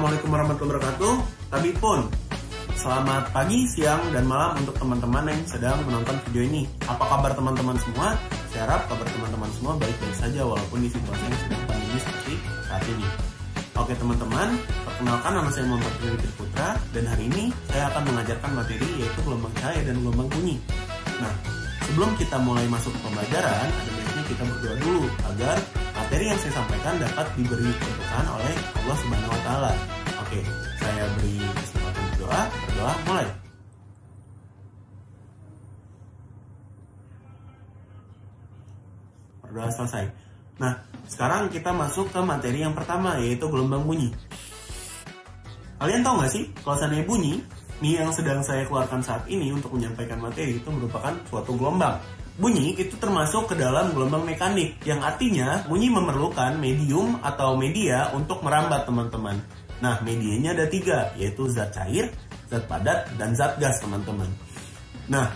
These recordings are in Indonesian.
Assalamualaikum warahmatullahi wabarakatuh. Tapi pun, selamat pagi, siang, dan malam untuk teman-teman yang sedang menonton video ini. Apa kabar teman-teman semua? Saya harap kabar teman-teman semua baik-baik saja walaupun di situasi yang sedang pandemi seperti saat ini. Oke teman-teman, perkenalkan nama saya Muhammad Fitri Putra, dan hari ini saya akan mengajarkan materi yaitu gelombang cahaya dan gelombang bunyi. Nah, sebelum kita mulai masuk ke pembelajaran, ada baiknya kita berdoa dulu agar materi yang saya sampaikan dapat diberi keberkahan oleh Allah Subhanahu wa Ta'ala. Oke, saya beri kesempatan berdoa mulai. Berdoa selesai. Nah, sekarang kita masuk ke materi yang pertama, yaitu gelombang bunyi. Kalian tahu nggak sih, kalau seandainya bunyi, nih yang sedang saya keluarkan saat ini untuk menyampaikan materi itu merupakan suatu gelombang. Bunyi itu termasuk ke dalam gelombang mekanik, yang artinya bunyi memerlukan medium atau media untuk merambat teman-teman. Nah, medianya ada 3, yaitu zat cair, zat padat, dan zat gas teman-teman. Nah,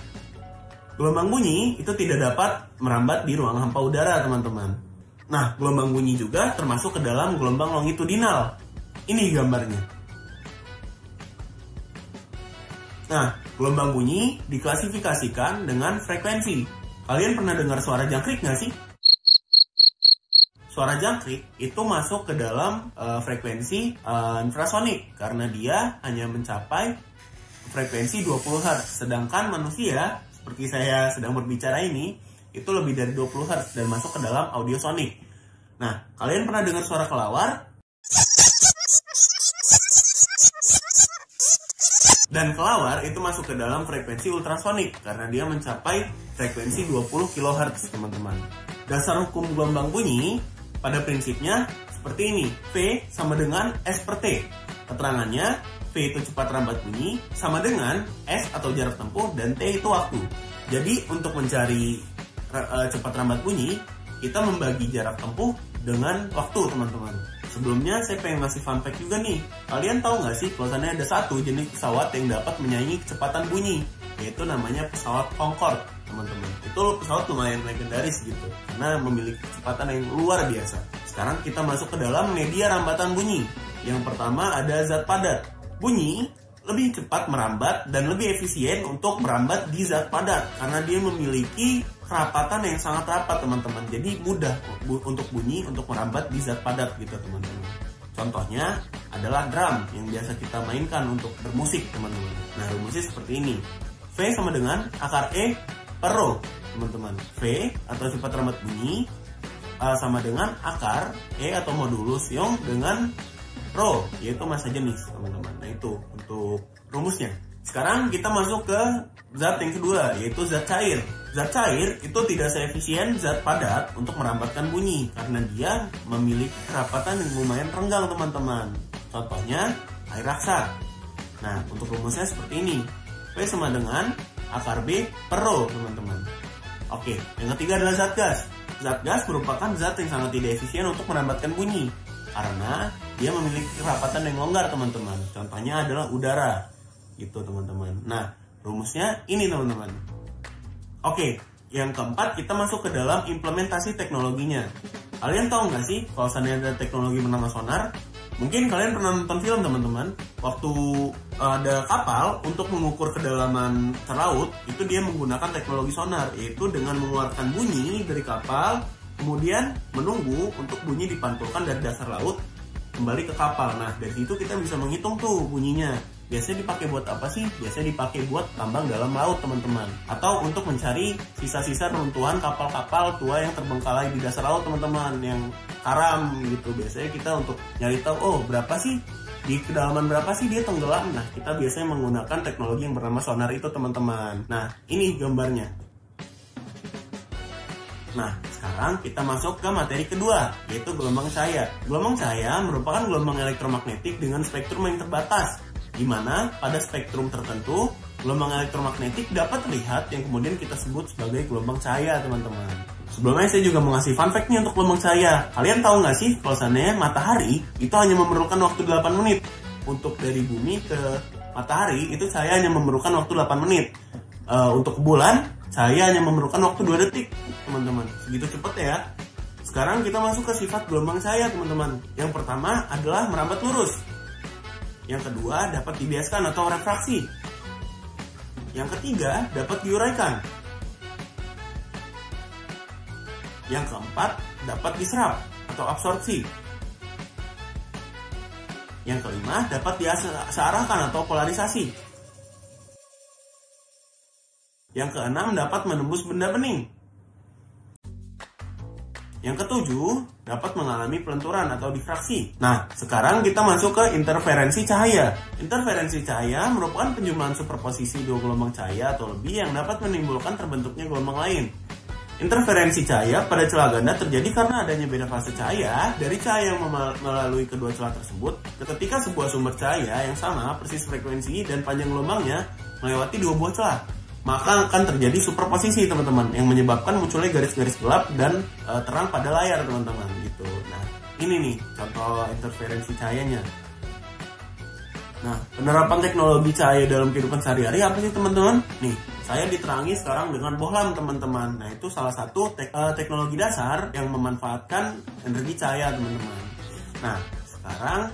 gelombang bunyi itu tidak dapat merambat di ruang hampa udara teman-teman. Nah, gelombang bunyi juga termasuk ke dalam gelombang longitudinal. Ini gambarnya. Nah, gelombang bunyi diklasifikasikan dengan frekuensi. Kalian pernah dengar suara jangkrik nggak sih? Suara jangkrik itu masuk ke dalam frekuensi infrasonik karena dia hanya mencapai frekuensi 20 Hz. Sedangkan manusia, seperti saya sedang berbicara ini, itu lebih dari 20 Hz dan masuk ke dalam audiosonik. Nah, kalian pernah dengar suara kelawar? Dan kelawar itu masuk ke dalam frekuensi ultrasonik karena dia mencapai frekuensi 20 kHz teman-teman. Dasar hukum gelombang bunyi pada prinsipnya seperti ini. V sama dengan S per T. Keterangannya, V itu cepat rambat bunyi sama dengan S atau jarak tempuh dan T itu waktu. Jadi untuk mencari cepat rambat bunyi, kita membagi jarak tempuh dengan waktu teman-teman. Sebelumnya saya pengen ngasih fun fact juga nih. Kalian tahu nggak sih kalau ada satu jenis pesawat yang dapat menyaingi kecepatan bunyi, yaitu namanya pesawat Concorde teman-teman. Itu pesawat lumayan legendaris gitu karena memiliki kecepatan yang luar biasa. Sekarang kita masuk ke dalam media rambatan bunyi. Yang pertama ada zat padat. Bunyi lebih cepat merambat dan lebih efisien untuk merambat di zat padat karena dia memiliki kerapatan yang sangat rapat teman-teman. Jadi mudah untuk bunyi untuk merambat di zat padat gitu teman-teman. Contohnya adalah drum yang biasa kita mainkan untuk bermusik teman-teman. Nah, rumusnya seperti ini. V sama dengan akar E per Rho teman-teman. V atau cepat rambat bunyi sama dengan akar E atau modulus Young dengan Rho, yaitu massa jenis teman-teman. Nah, itu untuk rumusnya. Sekarang kita masuk ke zat yang kedua, yaitu zat cair. Zat cair itu tidak seefisien zat padat untuk merambatkan bunyi karena dia memiliki kerapatan yang lumayan renggang teman-teman. Contohnya air raksa. Nah, untuk rumusnya seperti ini. V sama dengan akar B per Rho teman-teman. Oke, yang ketiga adalah zat gas. Zat gas merupakan zat yang sangat tidak efisien untuk merambatkan bunyi karena dia memiliki kerapatan yang longgar teman-teman. Contohnya adalah udara gitu teman-teman. Nah, rumusnya ini teman-teman. Oke, yang keempat kita masuk ke dalam implementasi teknologinya. Kalian tahu nggak sih kalau seandainya ada teknologi bernama sonar? Mungkin kalian pernah nonton film teman-teman. Waktu ada kapal untuk mengukur kedalaman laut, itu dia menggunakan teknologi sonar, yaitu dengan mengeluarkan bunyi dari kapal, kemudian menunggu untuk bunyi dipantulkan dari dasar laut kembali ke kapal. Nah, dari situ kita bisa menghitung tuh bunyinya. Biasanya dipakai buat apa sih? Biasanya dipakai buat tambang dalam laut teman-teman. Atau untuk mencari sisa-sisa runtuhan kapal-kapal tua yang terbengkalai di dasar laut teman-teman, yang karam gitu. Biasanya kita untuk nyari tahu, oh berapa sih, di kedalaman berapa sih dia tenggelam. Nah, kita biasanya menggunakan teknologi yang bernama sonar itu teman-teman. Nah, ini gambarnya. Nah, sekarang kita masuk ke materi kedua, yaitu gelombang cahaya. Gelombang cahaya merupakan gelombang elektromagnetik dengan spektrum yang terbatas, di mana pada spektrum tertentu, gelombang elektromagnetik dapat terlihat yang kemudian kita sebut sebagai gelombang cahaya, teman-teman. Sebelumnya saya juga mau ngasih fun fact nih untuk gelombang cahaya. Kalian tahu nggak sih, kalau seandainya matahari itu hanya memerlukan waktu 8 menit. Untuk dari bumi ke matahari, itu cahaya hanya memerlukan waktu 8 menit. Untuk bulan, cahaya hanya memerlukan waktu 2 detik, teman-teman. Segitu cepet ya. Sekarang kita masuk ke sifat gelombang cahaya, teman-teman. Yang pertama adalah merambat lurus. Yang kedua, dapat dibiaskan atau refraksi. Yang ketiga, dapat diuraikan. Yang keempat, dapat diserap atau absorpsi. Yang kelima, dapat disearahkan atau polarisasi. Yang keenam, dapat menembus benda bening. Yang ketujuh, dapat mengalami pelenturan atau difraksi. Nah, sekarang kita masuk ke interferensi cahaya. Interferensi cahaya merupakan penjumlahan superposisi dua gelombang cahaya atau lebih yang dapat menimbulkan terbentuknya gelombang lain. Interferensi cahaya pada celah ganda terjadi karena adanya beda fase cahaya dari cahaya yang melalui kedua celah tersebut ketika sebuah sumber cahaya yang sama persis frekuensi dan panjang gelombangnya melewati dua buah celah. Maka akan terjadi superposisi teman-teman yang menyebabkan munculnya garis-garis gelap dan terang pada layar teman-teman gitu. Nah, ini nih contoh interferensi cahayanya. Nah, penerapan teknologi cahaya dalam kehidupan sehari-hari apa sih teman-teman? Nih, saya diterangi sekarang dengan bohlam teman-teman. Nah, itu salah satu teknologi dasar yang memanfaatkan energi cahaya teman-teman. Nah, sekarang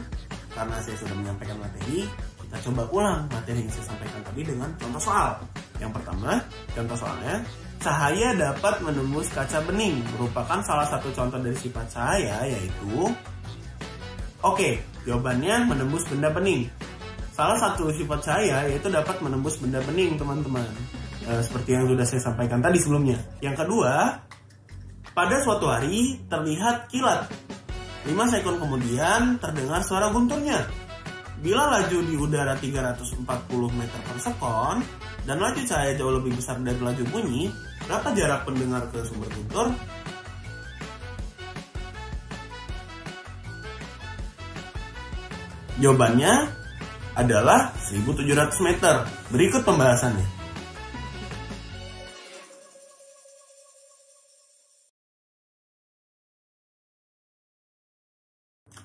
karena saya sudah menyampaikan materi, kita coba ulang materi yang saya sampaikan tadi dengan contoh soal. Yang pertama, contoh soalnya, cahaya dapat menembus kaca bening. Merupakan salah satu contoh dari sifat cahaya yaitu jawabannya menembus benda bening. Salah satu sifat cahaya yaitu dapat menembus benda bening teman-teman. Seperti yang sudah saya sampaikan tadi sebelumnya. Yang kedua, pada suatu hari terlihat kilat. 5 sekund kemudian terdengar suara gunturnya. Bila laju di udara 340 meter per sekon dan laju cahaya jauh lebih besar dari laju bunyi, berapa jarak pendengar ke sumber guntur? Jawabannya adalah 1700 meter. Berikut pembahasannya.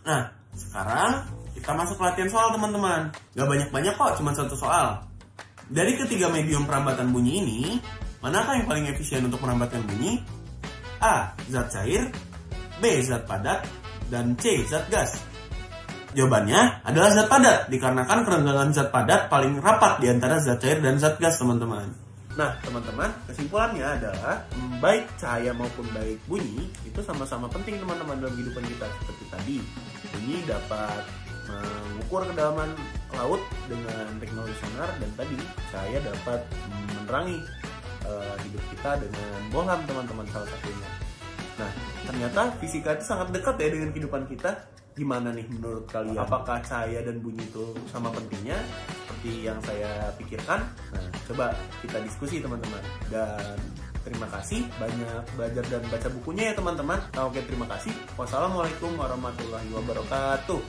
Nah, sekarang kita masuk latihan soal teman-teman. Gak banyak-banyak kok, cuma satu soal. Dari ketiga medium perambatan bunyi ini, manakah yang paling efisien untuk merambatkan bunyi? A. Zat cair, B. Zat padat, dan C. Zat gas. Jawabannya adalah zat padat, dikarenakan kerenggangan zat padat paling rapat di antara zat cair dan zat gas teman-teman. Nah teman-teman, kesimpulannya adalah baik cahaya maupun baik bunyi itu sama-sama penting teman-teman dalam kehidupan kita. Seperti tadi, bunyi dapat mengukur kedalaman laut dengan teknologi sonar, dan tadi cahaya dapat menerangi hidup kita dengan bohlam teman-teman salah satunya. Nah, ternyata fisika itu sangat dekat ya dengan kehidupan kita. Gimana nih menurut kalian? Apakah cahaya dan bunyi itu sama pentingnya seperti yang saya pikirkan? Nah, coba kita diskusi teman-teman. Dan terima kasih, banyak belajar dan baca bukunya ya teman-teman. Oke, terima kasih. Wassalamualaikum warahmatullahi wabarakatuh.